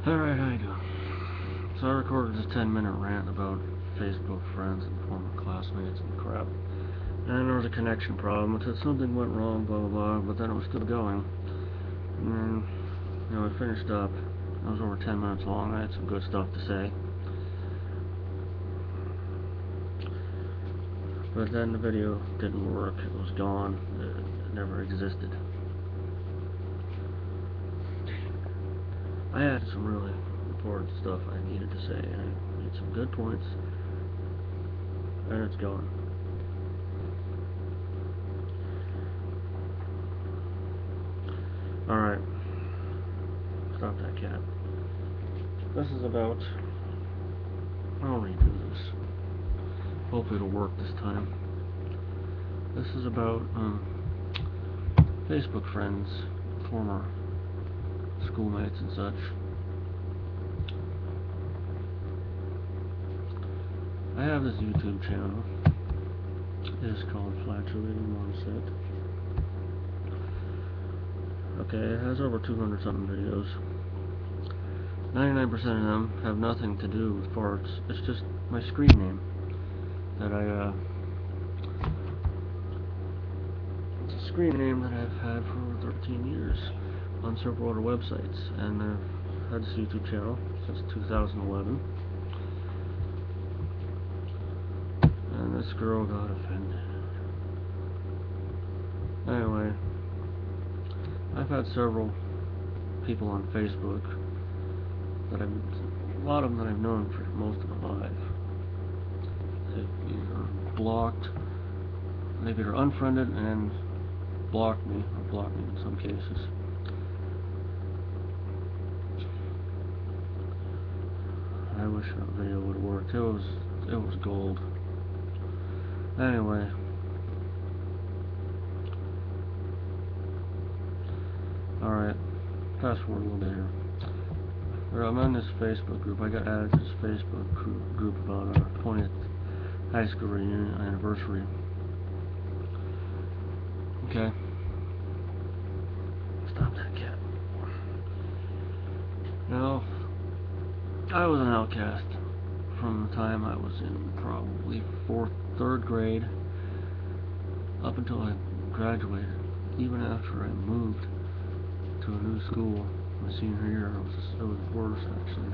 Alright, how you doing? So I recorded this 10-minute rant about Facebook friends and former classmates and crap. And there was a connection problem. It said something went wrong, blah blah blah, but then it was still going. And then, I finished up. It was over 10 minutes long. I had some good stuff to say. But then the video didn't work. It was gone. It never existed. I had some really important stuff I needed to say. I made some good points. And it's gone. Alright. Stop that cat. This is about... I'll redo this. Hopefully it'll work this time. This is about Facebook friends, former schoolmates and such. I have this YouTube channel. It is called Flatulating Mindset. Okay, it has over 200 something videos. 99% of them have nothing to do with farts. It's just my screen name that it's a screen name that I've had for over 13 years on several other websites, and I've had this YouTube channel since 2011. And this girl got offended. Anyway, I've had several people on Facebook that a lot of them that I've known for most of my life. They've either blocked, they've either unfriended and blocked me, or blocked me in some cases. I wish that video would have worked. It was gold. Anyway. Alright. Fast forward a little bit here. I'm in this Facebook group. I got added to this Facebook group about our 20th high school reunion anniversary. Okay. Stop that cat. Now, I was an outcast from the time I was in probably 3rd grade up until I graduated. Even after I moved to a new school my senior year, it was worse actually.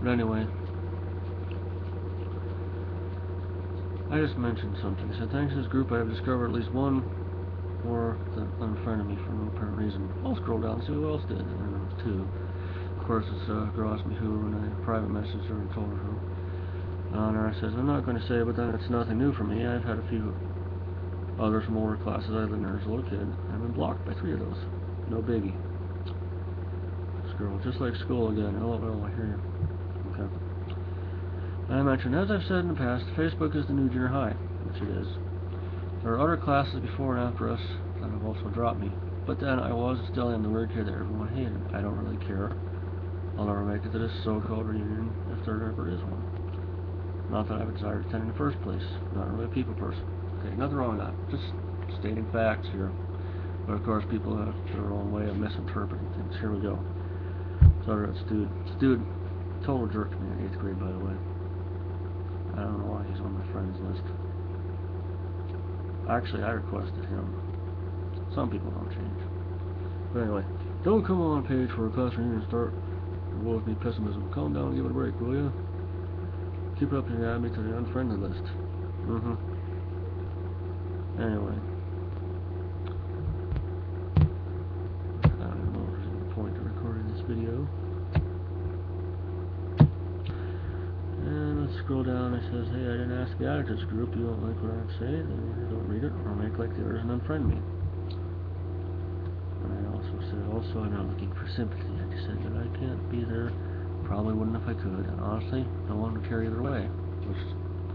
But anyway, I just mentioned something. I said, thanks to this group I have discovered at least one more that unfriended me for no apparent reason. I'll scroll down and see who else did, and there was 2. Of course, this girl asked me who, and I private messaged her and told her who. And I says, I'm not going to say, but then it's nothing new for me. I've had a few others from older classes other than her as a little kid. I've been blocked by 3 of those. No biggie. This girl, just like school again. Oh, I hear you. Okay. I mentioned, as I've said in the past, Facebook is the new junior high, which it is. There are other classes before and after us that have also dropped me. But then I was still am the weird kid that everyone hated. I don't really care. I'll never make it to this so-called reunion if there ever is one. Not that I have a desire to attend in the first place. Not really a people person. Okay, nothing wrong with that. Just stating facts here. But of course, people have their own way of misinterpreting things. Here we go. So this dude, total jerk to me in 8th grade, by the way. I don't know why he's on my friends list. Actually, I requested him. Some people don't change. But anyway, don't come on page for a class reunion and start with me pessimism. Calm down and give it a break, will ya? Keep up and add me to the unfriended list. Anyway. I don't know if there's any point to recording this video. And let's scroll down. It says, hey, I didn't ask to be added to this group. You don't like what I have to say, then don't read it or make like the others and unfriend me. And I also said, I'm not looking for sympathy. I just said that I can't be there. Probably wouldn't if I could. And honestly, no one would care either way. Which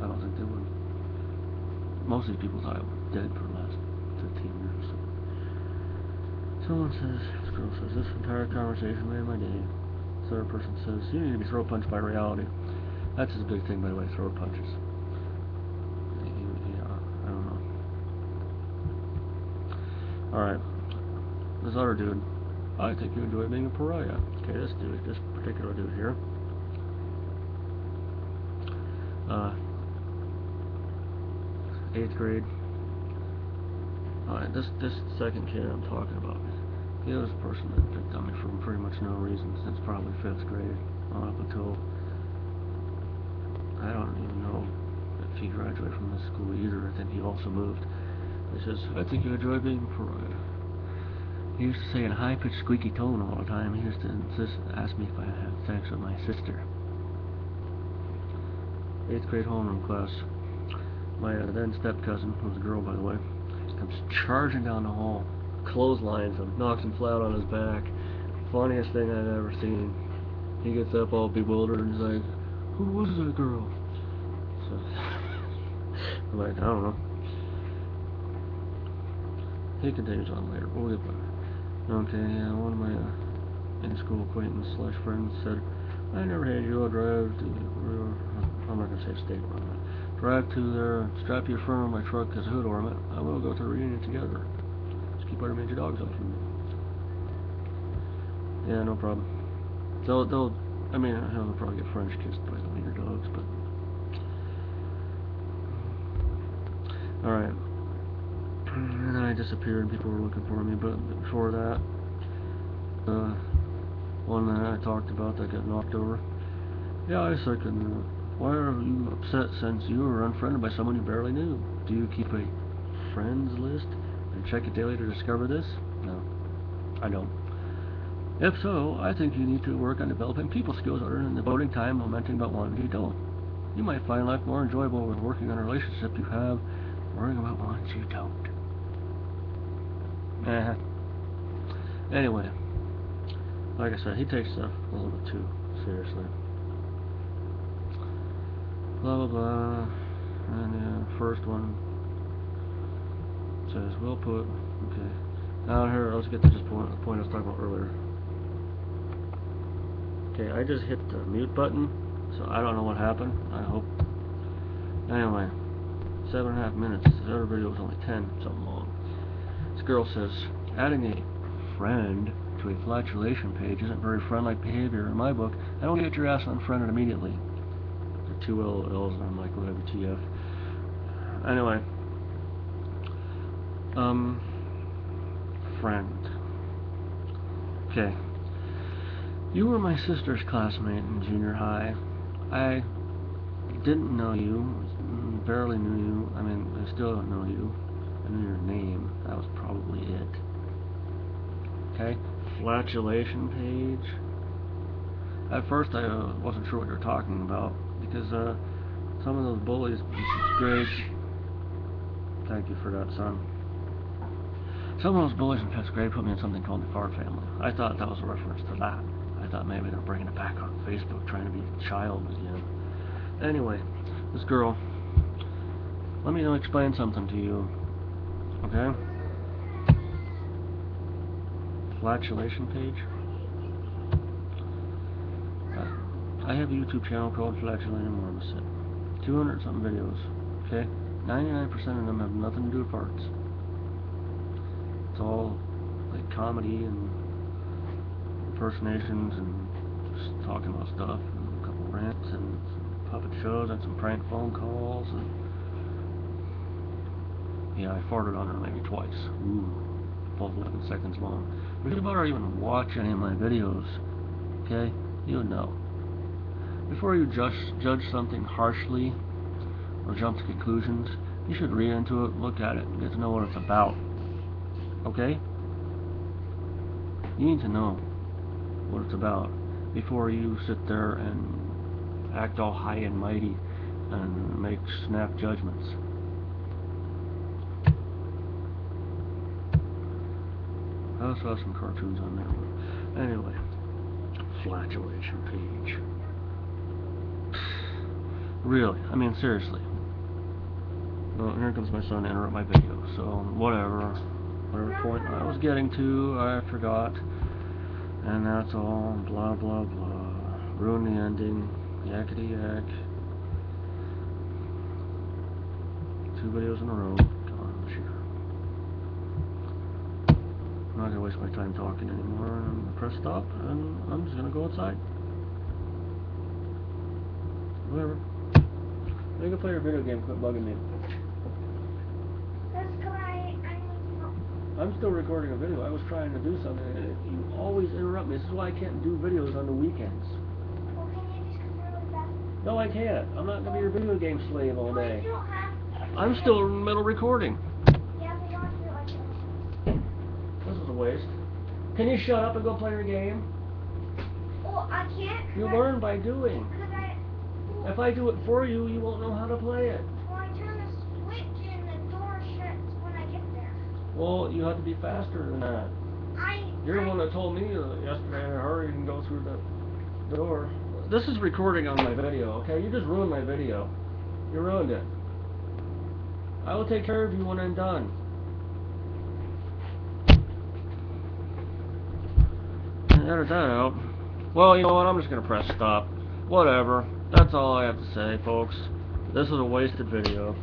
I don't think they would. Most of these people thought I was dead for the last 15 years. So. Someone says, this girl says, this entire conversation made my day. Third person says, you need to be throat punched by reality. That's his big thing, by the way, throat punches. Yeah, I don't know. Alright. This other dude I think you enjoy being a pariah. Okay, this particular dude here. 8th grade. Alright, this second kid I'm talking about, he was a person that picked on me for pretty much no reason since probably 5th grade on up until, I don't even know if he graduated from this school either. I think he also moved. He says, I think you enjoy being a pariah. He used to say in a high-pitched, squeaky tone all the time. He used to ask me if I had sex with my sister. 8th grade homeroom class. My then step-cousin, who was a girl by the way, comes charging down the hall, clotheslines him, knocks him flat on his back. Funniest thing I've ever seen. He gets up all bewildered and he's like, who was that girl? So, I'm like, I don't know. He continues on later. We'll get back. Okay, yeah, one of my in-school acquaintance / friends said, I never had you. I'll drive to, I'm not going to say a state where I'm at. Drive to there, strap your phone on my truck as a hood ornament. I will go to the reunion together. Just keep our major dogs off from me. Yeah, no problem. I mean, they'll probably get French kissed by the wiener dogs, but. Alright. And then I disappeared and people were looking for me, but before that, one that I talked about that got knocked over. Yeah, I second. Why are you upset since you were unfriended by someone you barely knew? Do you keep a friends list and check it daily to discover this? No, I don't. If so, I think you need to work on developing people skills other than devoting time lamenting about ones you don't. You might find life more enjoyable when working on a relationship you have, worrying about ones you don't. Anyway, like I said, he takes stuff a little bit too seriously. Blah blah blah. And the first one says, well put. Okay. Now here, let's get to this point. The point I was talking about earlier. Okay, I just hit the mute button, so I don't know what happened. I hope. Anyway, 7.5 minutes. This other video was only 10 something long. This girl says, adding a friend to a flatulation page isn't very friend-like behavior in my book. I don't get your ass unfriended immediately. There are 2 LLs and I'm like, whatever, TF. Anyway, friend. Okay. You were my sister's classmate in junior high. I didn't know you, barely knew you. I mean, I still don't know you. I knew your name. That was probably it. Okay? Flatulation page. At first, I wasn't sure what you were talking about because some of those bullies in 6th grade. Thank you for that, son. Some of those bullies in 5th grade put me in something called the Fart family. I thought that was a reference to that. I thought maybe they're bringing it back on Facebook, trying to be a child again. Anyway, this girl. Let me explain something to you. Okay? Flatulation page. I have a YouTube channel called Flatulating Marmoset. 200 something videos. Okay? 99% of them have nothing to do with farts. It's all like comedy and impersonations and just talking about stuff and a couple rants and some puppet shows and some prank phone calls and yeah, I farted on her maybe twice. Ooh, both 11 seconds long. But if you ever even watch any of my videos, okay, you would know. Before you judge something harshly or jump to conclusions, you should read into it, look at it, and get to know what it's about. Okay? You need to know what it's about before you sit there and act all high and mighty and make snap judgments. I also have some cartoons on there. Anyway, flatulation page. Really, I mean seriously. Well, here comes my son to interrupt my video, so whatever point I was getting to, I forgot. And that's all, blah blah blah. Ruin the ending, yakety yak. 2 videos in a row. Gosh. I'm not gonna waste my time talking anymore. I'm gonna press stop, and I'm just gonna go outside. Whatever. You can play your video game. Quit bugging me. I'm still recording a video. I was trying to do something, and you always interrupt me. This is why I can't do videos on the weekends. Well, can you just come really fast? No, I can't. I'm not gonna be your video game slave all day. You don't have to. I'm still in the middle of recording. Yeah, but you don't have to do it like that. This is a waste. Can you shut up and go play your game? Well, I can't. You learn by doing. If I do it for you, you won't know how to play it. Well, I turn the switch and the door shuts when I get there. Well, you have to be faster than that. You're the one that told me yesterday in a hurry and go through the door. This is recording on my video, okay? You just ruined my video. You ruined it. I will take care of you when I'm done. Edit that out. Well, you know what? I'm just going to press stop. Whatever. That's all I have to say, folks. This is a wasted video.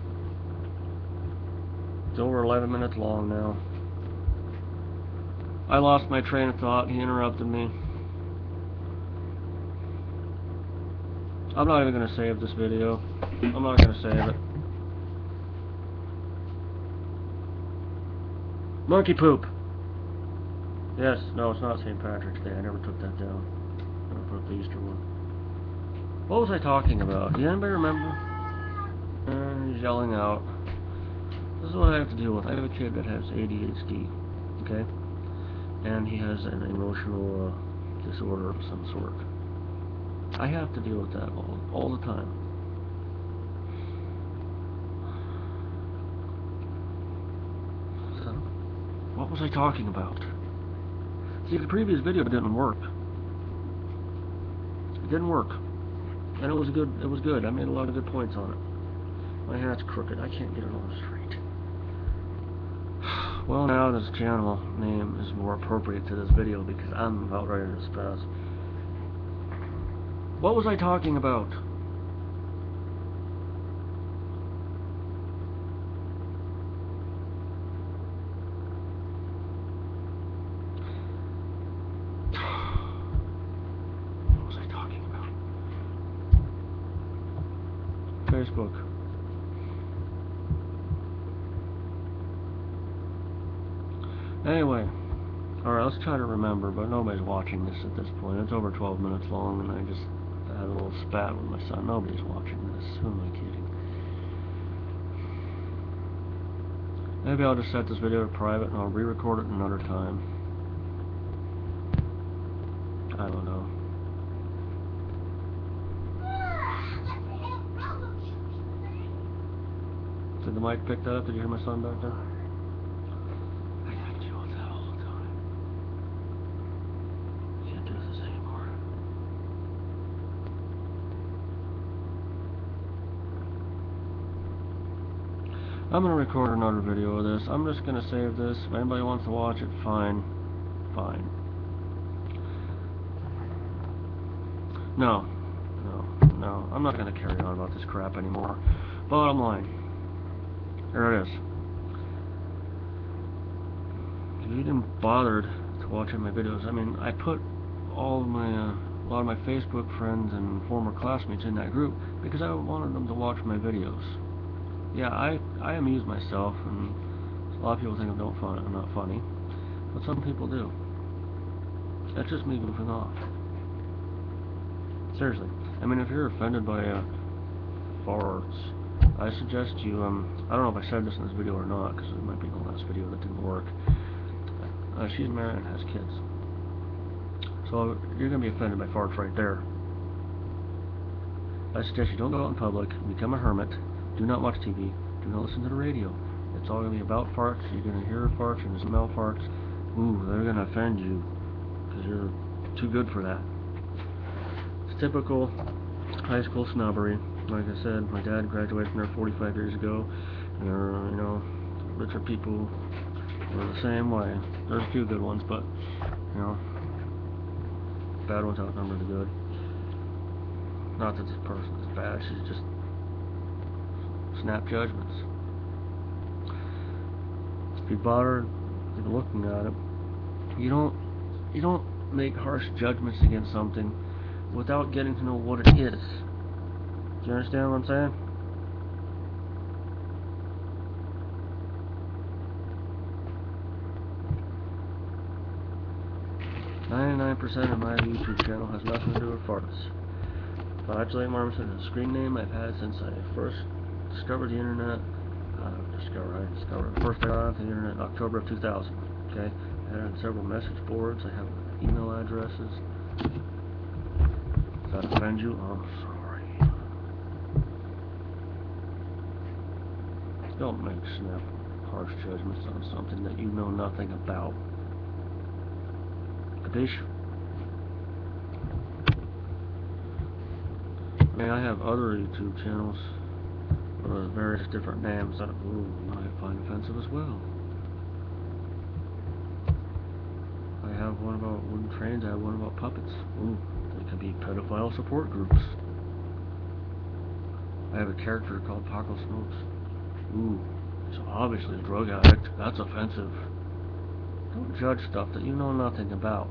It's over 11 minutes long now. I lost my train of thought. He interrupted me. I'm not even going to save this video. I'm not going to save it. Monkey poop. Yes, no, it's not St. Patrick's Day. I never took that down. I never put the Easter one. What was I talking about? Does anybody remember? He's yelling out. This is what I have to deal with. I have a kid that has ADHD, okay? And he has an emotional disorder of some sort. I have to deal with that all the time. So, what was I talking about? See, the previous video didn't work. It didn't work. And it was good. I made a lot of good points on it. My hat's crooked. I can't get it on straight. Well, now this channel name is more appropriate to this video because I'm about ready to spaz. What was I talking about? What was I talking about? Facebook. Anyway, alright, let's try to remember, but nobody's watching this at this point. It's over 12 minutes long, and I just had a little spat with my son. Nobody's watching this. Who am I kidding? Maybe I'll just set this video to private, and I'll re-record it another time. I don't know. Did the mic pick that up? Did you hear my son back there? I'm going to record another video of this. I'm just going to save this. If anybody wants to watch it, fine. Fine. No. I'm not going to carry on about this crap anymore. Bottom line. There it is. If you didn't bother to watch my videos, I mean, I put all of my, a lot of my Facebook friends and former classmates in that group because I wanted them to watch my videos. Yeah, I amuse myself, and a lot of people think I'm not funny, but some people do. That's just me goofing off. Seriously. I mean, if you're offended by farts, I suggest you, I don't know if I said this in this video or not, because it might be the last video that didn't work. She's married and has kids. So you're going to be offended by farts right there. I suggest you don't go out in public, become a hermit. Do not watch TV. Do not listen to the radio. It's all going to be about farts. You're going to hear farts. You're going to smell farts. Ooh, they're going to offend you because you're too good for that. It's typical high school snobbery. Like I said, my dad graduated from there 45 years ago, and you know, richer people were the same way. There's a few good ones, but you know, bad ones outnumber the good. Not that this person is bad. She's just snap judgments. If you bother looking at it, You don't make harsh judgments against something without getting to know what it is. Do you understand what I'm saying? 99% of my YouTube channel has nothing to do with farts. Flatulate Marmoset is a screen name I've had since I first discovered the internet. First I got onto the internet in October of 2000. Okay, I had it on several message boards. I have email addresses. If that offends you, I'm sorry. Don't make snap harsh judgments on something that you know nothing about. Capiche? I mean, I have other YouTube channels with various different names that you might find offensive as well. I have one about wooden trains, I have one about puppets. Ooh, they can be pedophile support groups. I have a character called Paco Smokes. Ooh, so obviously a drug addict. That's offensive. Don't judge stuff that you know nothing about.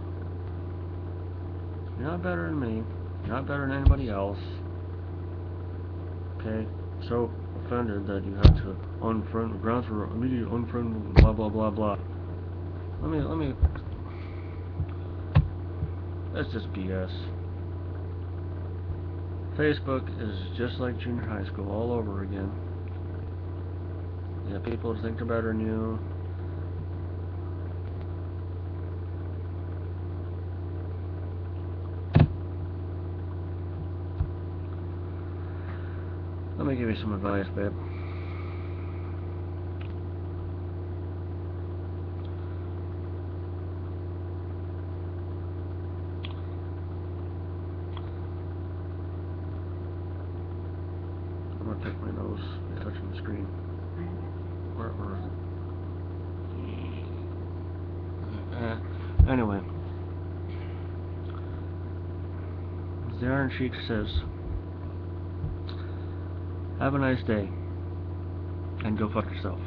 You're not better than me. You're not better than anybody else. Okay? So offended that you had to unfriend, grounds for immediate unfriend, blah blah blah blah. Let me. That's just BS. Facebook is just like junior high school all over again. You have people that think they're better than you. Let me give you some advice, babe. I'm gonna pick my nose by touching the screen. Where is it? Anyway. The Iron Sheik says, have a nice day, and go fuck yourself.